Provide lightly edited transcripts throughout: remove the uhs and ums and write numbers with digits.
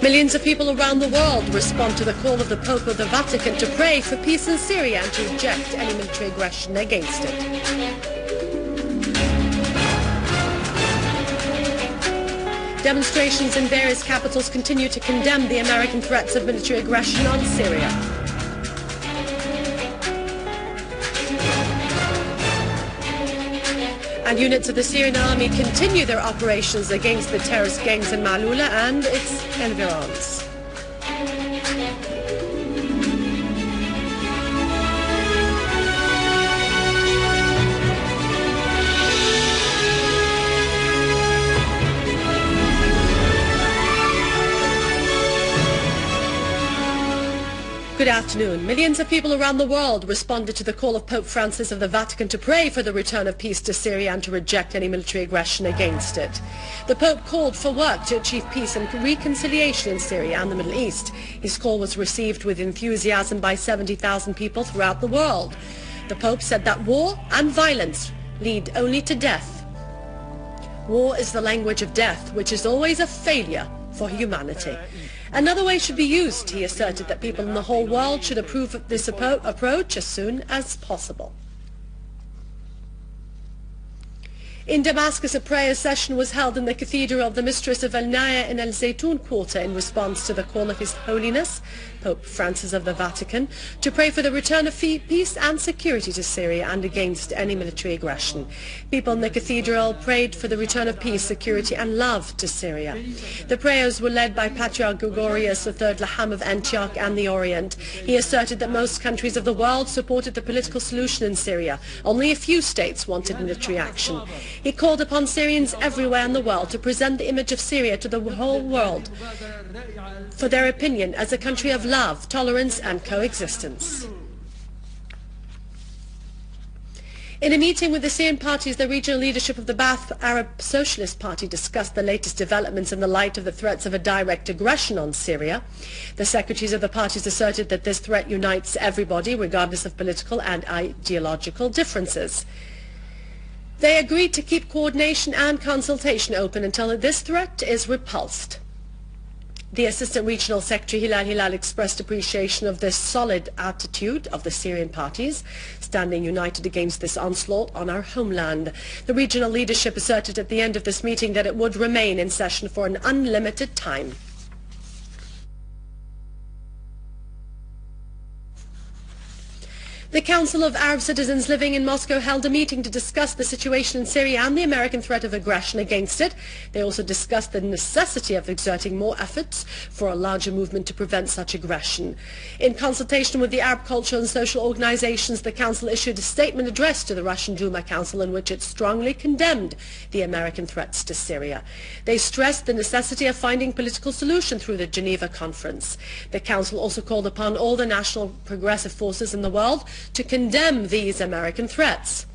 Millions of people around the world respond to the call of the Pope of the Vatican to pray for peace in Syria and to reject any military aggression against it. Demonstrations in various capitals continue to condemn the American threats of military aggression on Syria. And units of the Syrian Army continue their operations against the terrorist gangs in Maalula and its environs. Good afternoon. Millions of people around the world responded to the call of Pope Francis of the Vatican to pray for the return of peace to Syria and to reject any military aggression against it. The Pope called for work to achieve peace and reconciliation in Syria and the Middle East. His call was received with enthusiasm by 70,000 people throughout the world. The Pope said that war and violence lead only to death. War is the language of death, which is always a failure for humanity. Another way should be used. He asserted that people in the whole world should approve of this approach as soon as possible. In Damascus, a prayer session was held in the Cathedral of the Mistress of Al-Naya in Al-Zaytun Quarter in response to the call of His Holiness, Pope Francis of the Vatican, to pray for the return of peace and security to Syria and against any military aggression. People in the cathedral prayed for the return of peace, security and love to Syria. The prayers were led by Patriarch Gregorius III Laham of Antioch and the Orient. He asserted that most countries of the world supported the political solution in Syria. Only a few states wanted military action. He called upon Syrians everywhere in the world to present the image of Syria to the whole world for their opinion as a country of love, tolerance and coexistence. In a meeting with the Syrian parties, the regional leadership of the Ba'ath Arab Socialist Party discussed the latest developments in the light of the threats of a direct aggression on Syria. The secretaries of the parties asserted that this threat unites everybody, regardless of political and ideological differences. They agreed to keep coordination and consultation open until this threat is repulsed. The Assistant Regional Secretary Hilal expressed appreciation of the solid attitude of the Syrian parties, standing united against this onslaught on our homeland. The regional leadership asserted at the end of this meeting that it would remain in session for an unlimited time. The Council of Arab Citizens living in Moscow held a meeting to discuss the situation in Syria and the American threat of aggression against it. They also discussed the necessity of exerting more efforts for a larger movement to prevent such aggression. In consultation with the Arab cultural and social organizations, the Council issued a statement addressed to the Russian Duma Council in which it strongly condemned the American threats to Syria. They stressed the necessity of finding political solution through the Geneva Conference. The Council also called upon all the national progressive forces in the world to condemn these American threats.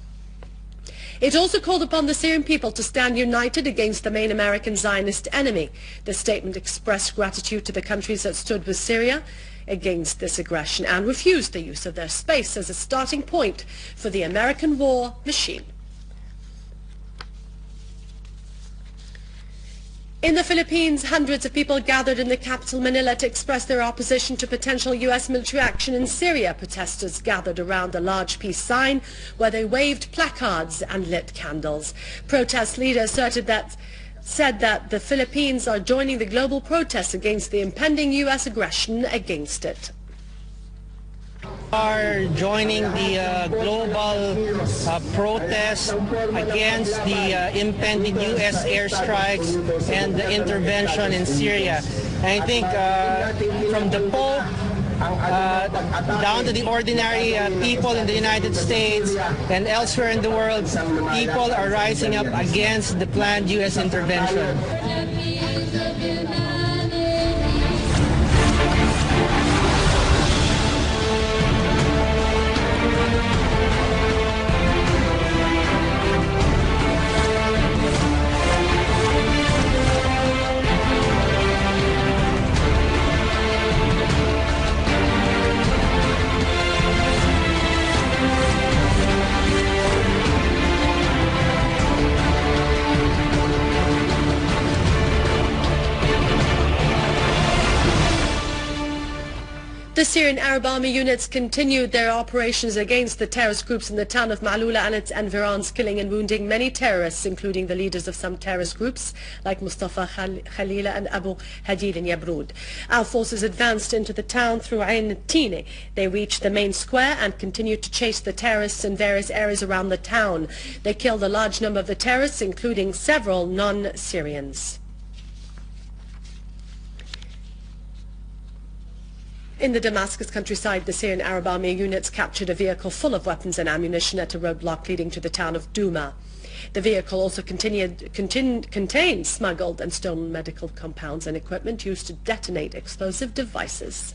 It also called upon the Syrian people to stand united against the main American Zionist enemy. The statement expressed gratitude to the countries that stood with Syria against this aggression and refused the use of their space as a starting point for the American war machine. In the Philippines, hundreds of people gathered in the capital Manila to express their opposition to potential U.S. military action in Syria. Protesters gathered around a large peace sign where they waved placards and lit candles. Protest leaders said that the Philippines are joining the global protests against the impending U.S. aggression against it. Are joining the global protest against the impending U.S. airstrikes and the intervention in Syria. And I think from the Pope down to the ordinary people in the United States and elsewhere in the world, people are rising up against the planned U.S. intervention. Syrian Arab Army units continued their operations against the terrorist groups in the town of Maalula and its environs, killing and wounding many terrorists, including the leaders of some terrorist groups like Mustafa Khalila and Abu Hadid in Yabrud. Our forces advanced into the town through Ain Tine. They reached the main square and continued to chase the terrorists in various areas around the town. They killed a large number of the terrorists, including several non-Syrians. In the Damascus countryside, the Syrian Arab Army units captured a vehicle full of weapons and ammunition at a roadblock leading to the town of Douma. The vehicle also contained smuggled and stolen medical compounds and equipment used to detonate explosive devices.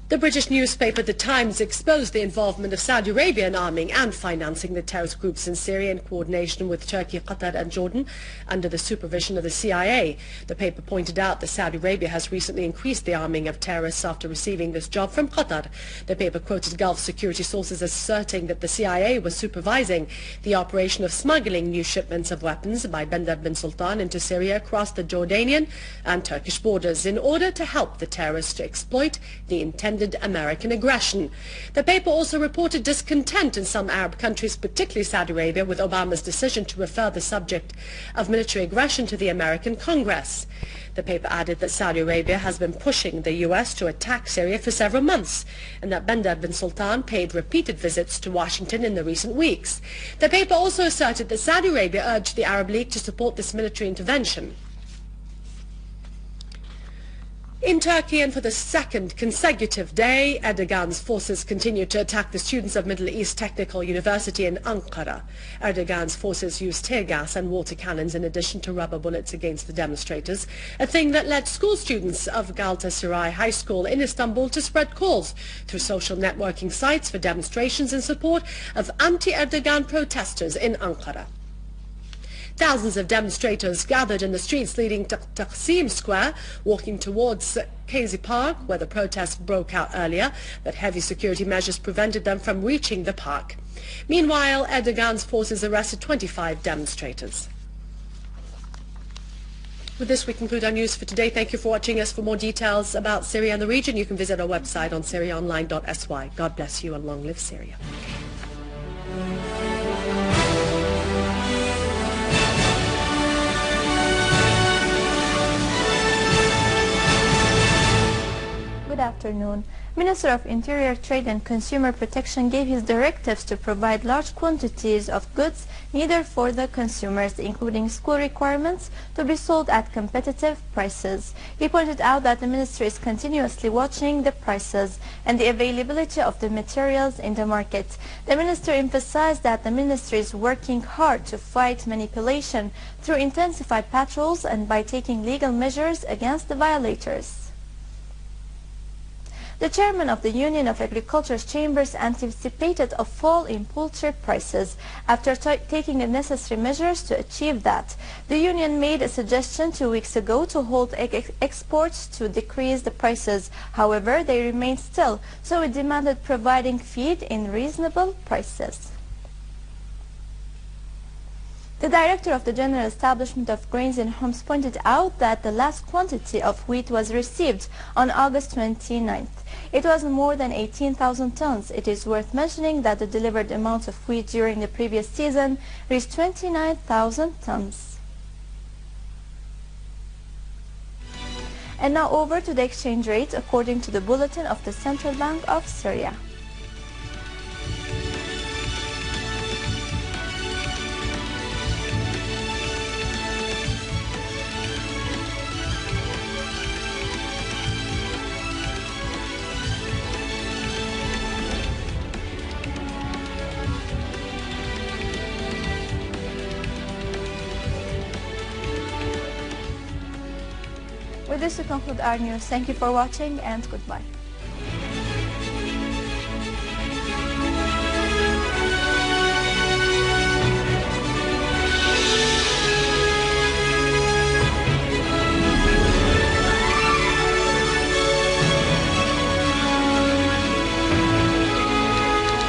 The British newspaper The Times exposed the involvement of Saudi Arabia in arming and financing the terrorist groups in Syria in coordination with Turkey, Qatar and Jordan under the supervision of the CIA. The paper pointed out that Saudi Arabia has recently increased the arming of terrorists after receiving this job from Qatar. The paper quoted Gulf security sources asserting that the CIA was supervising the operation of smuggling new shipments of weapons by Bandar bin Sultan into Syria across the Jordanian and Turkish borders in order to help the terrorists to exploit the intended American aggression. The paper also reported discontent in some Arab countries, particularly Saudi Arabia, with Obama's decision to refer the subject of military aggression to the American Congress. The paper added that Saudi Arabia has been pushing the U.S. to attack Syria for several months, and that Bandar bin Sultan paid repeated visits to Washington in the recent weeks. The paper also asserted that Saudi Arabia urged the Arab League to support this military intervention. In Turkey, and for the second consecutive day, Erdogan's forces continued to attack the students of Middle East Technical University in Ankara. Erdogan's forces used tear gas and water cannons in addition to rubber bullets against the demonstrators, a thing that led school students of Galatasaray High School in Istanbul to spread calls through social networking sites for demonstrations in support of anti-Erdogan protesters in Ankara. Thousands of demonstrators gathered in the streets leading to Taksim Square, walking towards Kazi Park, where the protests broke out earlier, but heavy security measures prevented them from reaching the park. Meanwhile, Erdogan's forces arrested 25 demonstrators. With this, we conclude our news for today. Thank you for watching us. For more details about Syria and the region, you can visit our website on syriaonline.sy. God bless you and long live Syria. Good afternoon. Minister of Interior, Trade and Consumer Protection gave his directives to provide large quantities of goods needed for the consumers, including school requirements, to be sold at competitive prices. He pointed out that the ministry is continuously watching the prices and the availability of the materials in the market. The minister emphasized that the ministry is working hard to fight manipulation through intensified patrols and by taking legal measures against the violators. The chairman of the Union of Agriculture's Chambers anticipated a fall in poultry prices after taking the necessary measures to achieve that. The union made a suggestion 2 weeks ago to hold egg exports to decrease the prices. However, they remained still, so it demanded providing feed in reasonable prices. The director of the General Establishment of Grains in Homs pointed out that the last quantity of wheat was received on August 29th. It was more than 18,000 tons. It is worth mentioning that the delivered amount of wheat during the previous season reached 29,000 tons. And now over to the exchange rate according to the bulletin of the Central Bank of Syria. With this, we conclude our news. Thank you for watching and goodbye.